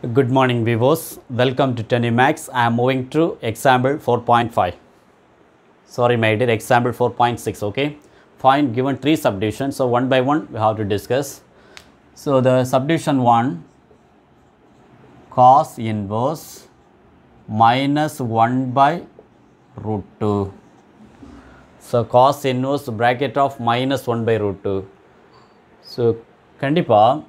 Good morning viewers, welcome to Tenimax. I am moving to example 4.5. Sorry my dear, example 4.6, okay. Fine, given three subdivisions, so one by one we have to discuss. So the subdivision 1, cos inverse minus 1 by root 2. So cos inverse bracket of minus 1 by root 2. So kandipa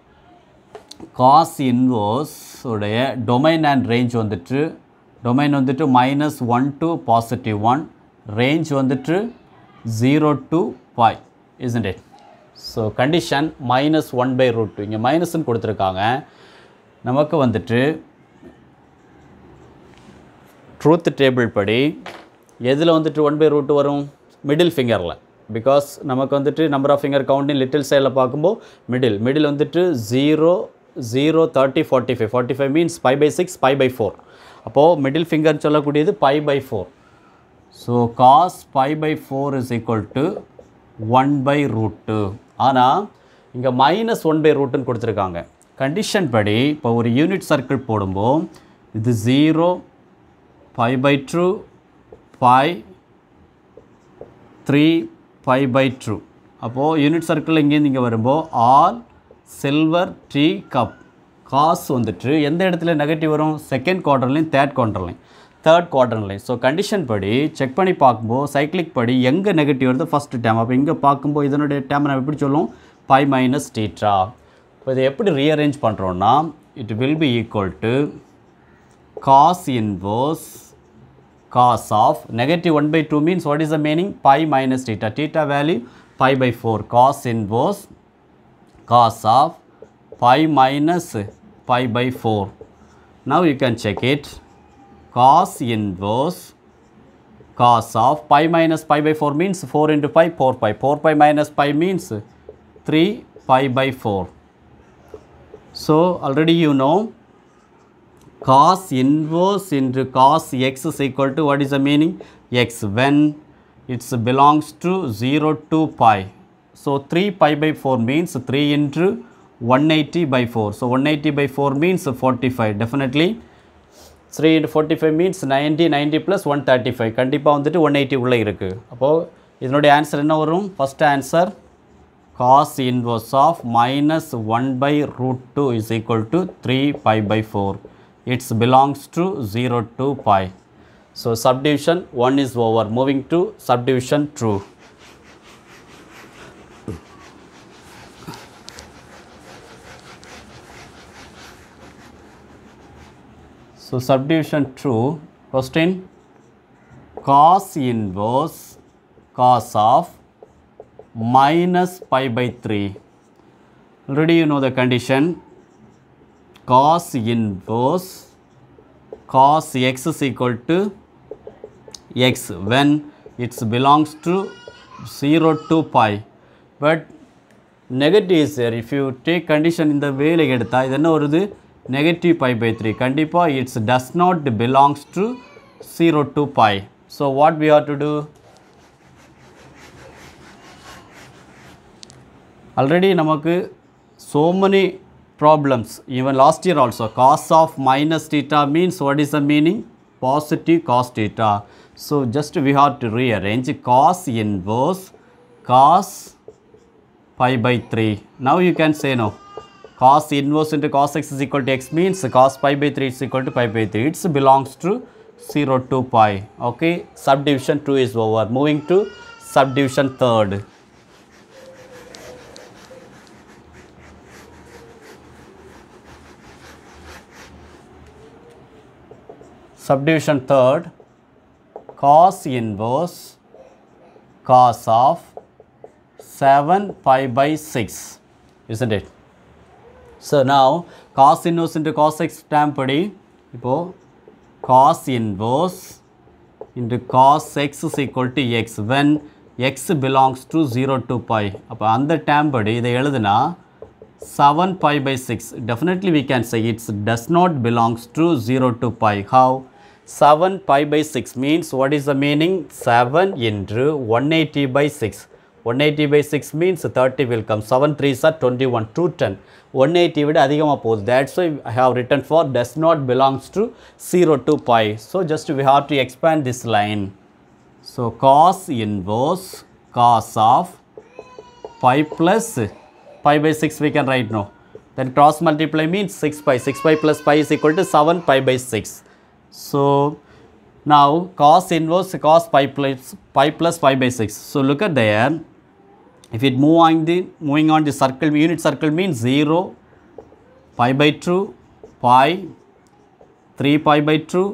cos inverse உடைய domain and range வந்துட்டு domain வந்துட்டு minus 1 to positive 1, range வந்துட்டு 0 to pi, isn't it? So condition minus 1 by root 2, இங்க minus ன்னு கொடுத்திருக்காங்க. நமக்கு வந்துட்டு truth table படி எதில் வந்துட்டு 1 by root 2 வரும்? middle fingerல, because நமக்கு வந்துட்டு number of finger count in little sideல பார்க்கும்போது middle வந்துட்டு 0 0 30 45 45 means pi by 6 pi by 4. அப்போது middle finger சொல்லக்கூடியது pi by 4. So cos pi by 4 is equal to 1 by root 2. ஆனால் இங்கே minus 1 by root ன்னு கொடுத்துருக்காங்க. கண்டிஷன் படி இப்போ ஒரு யூனிட் சர்க்கிள் போடும்போது இது 0 pi by 2 pi 3 pi by 2. அப்போது யூனிட் சர்க்கிள் இங்கேருந்து இங்கே வரும்போது ஆல் சில்வர் டீ கப் காசு வந்துட்டு எந்த இடத்துல நெகட்டிவ் வரும்? செகண்ட் குவார்டர்லையும் தேர்ட் குவார்டர்லையும். ஸோ கண்டிஷன் படி செக் பண்ணி பார்க்கும்போது சைக்கிளிக் படி எங்கே நெகட்டிவ் வருது? First term. அப்போ இங்கே பார்க்கும்போது இதனுடைய டேம் நம்ம எப்படி சொல்லுவோம்? Pi minus theta. இப்போ இதை எப்படி ரீஅரேஞ்ச் பண்ணுறோன்னா it will be equal to cos inverse cos of negative 1 by 2 means what is the meaning? Pi minus theta. Theta value pi by 4. Cos inverse cos of pi minus pi by 4. Now you can check it. Cos inverse cos of pi minus pi by 4 means 4 into pi, 4 pi. 4 pi minus pi means 3 pi by 4. So already you know cos inverse into cos x is equal to what is the meaning? X when it belongs to 0 to pi. So 3 pi by 4 means 3 into 180 by 4. So 180 by 4 means 45. Definitely 3 into 45 means 90, 90 plus 135. கண்டிப்பாக வந்துட்டு 180 உள்ளே இருக்குது. அப்போது இதனுடைய answer என்ன வரும்? First answer cos inverse of minus 1 by root 2 is equal to 3 pi by 4. It belongs to 0 to pi. So subdivision 1 is over. Moving to subdivision 2. So subdivision 2, question cos inverse cos of minus pi by 3. Already you know the condition. Cos inverse cos x is equal to x when it belongs to 0 to pi. But negative is there. If you take condition in the way like எடுத்தா இது என்ன வருது? Negative pi by 3. கண்டிப்பாக it does not belongs to 0 to pi. So what we have to do? Already நமக்கு so many problems, even last year also, cos of minus theta means what is the meaning? Positive cos theta. So just we have to rearrange cos inverse cos pi by 3. Now you can say no. Cos inverse into cos x is equal to x means cos pi by 3 is equal to pi by 3. It belongs to 0 to pi. Okay, subdivision 2 is over. Moving to subdivision 3rd. Subdivision 3rd, cos inverse cos of 7 pi by 6, isn't it? So now cos inverse into cos x term படி இப்போ cos inverse into cos x is equal to x when x belongs to 0 to pi. அப்போ அந்த term படி இதை எழுதுனா 7 pi by 6. Definitely we can say it does not belongs to 0 to pi. How? 7 pi by 6 means what is the meaning? 7 into 180 by 6. 180 by 6 means 30 will come. 7 3s are 21, 210. 180 விட அதிகமாக போகுது. That's why I have written for does not belongs to 0 to pi. So just we have to expand this line. So cos inverse cos of pi plus pi by 6 we can write now. Then cross multiply means 6 pi. 6 pi plus pi is equal to 7 pi by 6. So now cos inverse cos pi plus pi by 6. So look at there. If it moving on the circle, unit circle means 0, pi by 2, pi, 3 pi by 2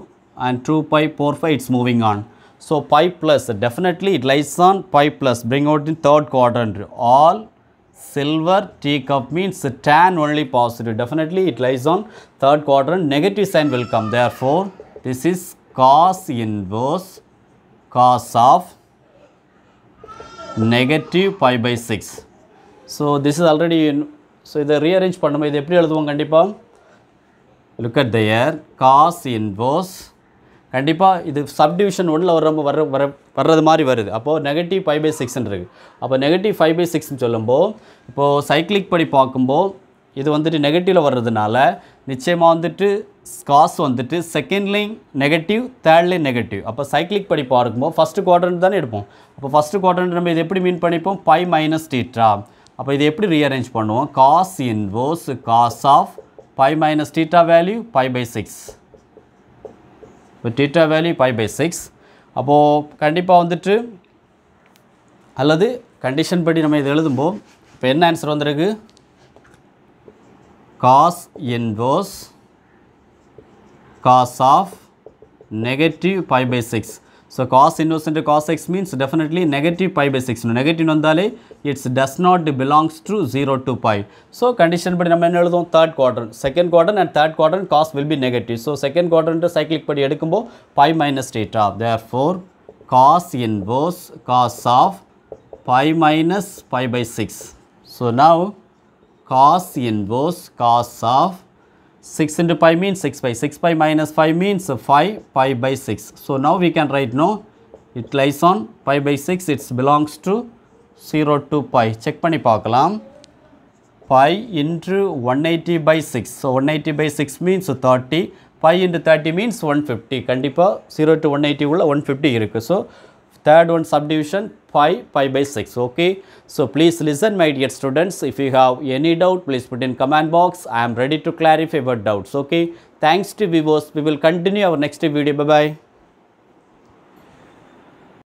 and 2 pi, 4 pi, it's moving on. So pi plus, definitely it lies on pi plus, bring out in third quadrant. All silver teacup means tan only positive, definitely it lies on third quadrant, negative sign will come. Therefore, this is cos inverse cos of negative pi by 6. So this is already in, so இதை rearrange பண்ணும்போது இது எப்படி எழுதுவோம் கண்டிப்பாக? Look at there, cos inverse கண்டிப்பாக இது subdivision ஒன்றில் வர்றது மாதிரி வருது. அப்போது நெகட்டிவ் பை பை 6 இருக்குது. அப்போ நெகட்டிவ் 5 by 6 சொல்லும்போது இப்போது சைக்ளிக் படி பார்க்கும்போது இது வந்துட்டு நெகட்டிவில் வர்றதுனால நிச்சயமாக வந்துட்டு காஸ் வந்துட்டு செகண்ட்லையும் நெகட்டிவ், தேர்ட்லையும் நெகட்டிவ். அப்போ சைக்ளிக் படி பார்க்கும்போது ஃபஸ்ட்டு குவாட்ரண்ட் தானே எடுப்போம். அப்போ ஃபஸ்ட்டு குவாட்ரண்ட் நம்ம இது எப்படி மீன் பண்ணிப்போம்? Pi minus theta. அப்போ இது எப்படி ரீஅரேஞ்ச் பண்ணுவோம்? Cos inverse cos of pi minus theta value pi pi 6. இப்போ தீட்டா வேல்யூ பை பை 6. அப்போது கண்டிப்பாக வந்துட்டு அல்லது கண்டிஷன் படி நம்ம இது எழுதும்போது இப்போ என்ன ஆன்சர் வந்திருக்கு? cos inverse cos of negative pi by 6. So cos inverse into cos x means definitely negative pi by 6. Negative vandale it does not belongs to 0 to pi. So condition padi நம்ம என்ன எழுதுவோம்? third quadrant, second quadrant and third quadrant cos will be negative. So second quadrant cyclic padi எடுக்கும்போது pi minus theta. Therefore cos inverse cos of pi minus pi by 6. So now cos inverse cos of 6 into pi means 6 pi. 6 pi minus 5 means 5 pi by 6. So now we can write no, it lies on pi by 6, it belongs to 0 to pi. Check பண்ணி பார்க்கலாம். Pi into 180 by 6. So 180 by 6 means 30. Pi into 30 means 150. கண்டிப்பாக 0 to 180 உள்ள 150 இருக்குது. So third one subdivision pi by 6. Okay, so please listen my dear students. If you have any doubt, please put in comment box. I am ready to clarify your doubts. Okay, thanks to viewers. We will continue our next video. Bye bye.